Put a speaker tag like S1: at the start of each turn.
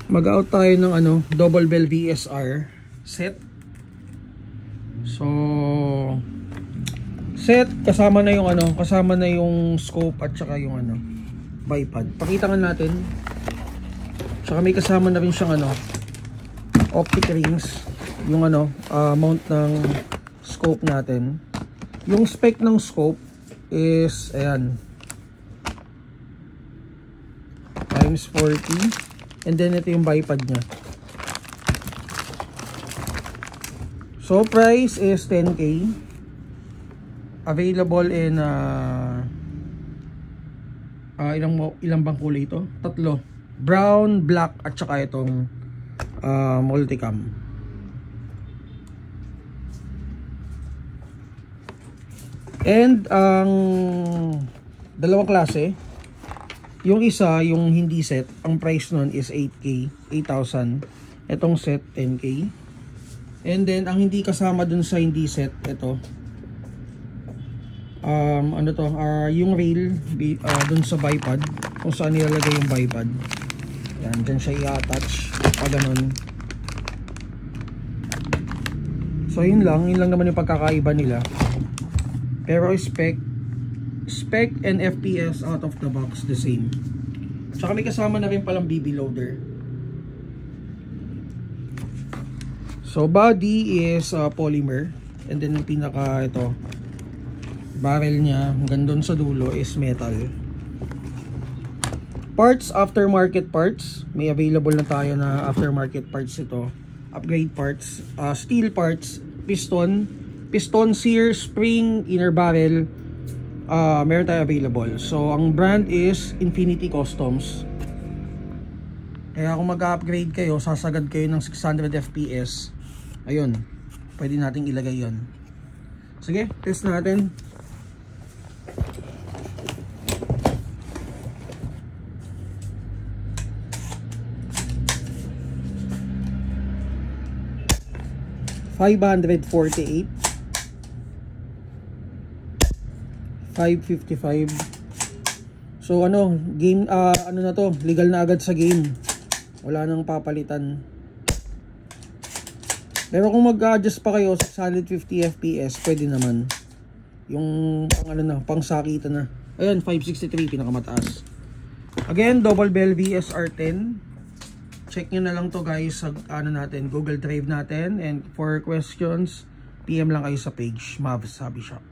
S1: Mag-out tayo ng ano, double bell VSR set. So set kasama na yung ano, kasama na yung scope at saka yung ano, bipod. Pakita nga natin. Saka may kasama na rin siyang ano, optic rings, yung ano, mount ng scope natin. Yung spec ng scope is ayan, times 40. And then ito yung bipod nya. So price is 10K. Available in ilang bang kulay ito? Tatlo. Brown, black at saka itong multicam. And ang dalawang klase, yung isa, yung hindi set, ang price nun is 8K, 8,000. Itong set, 10K. And then, ang hindi kasama dun sa hindi set, ito. Ano to? Yung rail, dun sa bipod, kung saan nilalagay yung bipod. Yan, dyan siya i-attach. Ganun. So, yun lang naman yung pagkakaiba nila. Pero spec and FPS out of the box the same. Tsaka may kasama na rin palang BB loader. So body is polymer, and then yung pinaka ito barrel niya hanggang doon sa dulo is metal. Parts, aftermarket parts, may available na tayo na aftermarket parts ito. Upgrade parts, steel parts, piston, sear, spring, inner barrel. Meron tayo available. So ang brand is Infinity Customs. Kaya kung mag-upgrade kayo, sasagad kayo ng 600 FPS, ayun, pwede nating ilagay yon. Sige, test natin. $548, 555. So ano, game ano na to, legal na agad sa game. Wala nang papalitan. Pero kung mag-adjust pa kayo sa solid 50 FPS, pwede naman. Yung pang ano na, pang sakitan na. Ayun, 563 pinakamataas. Again, double bell VSR10. Check nyo na lang to guys sa ano natin, Google Drive natin. And for questions, PM lang kayo sa page Mavs Hobby Shop.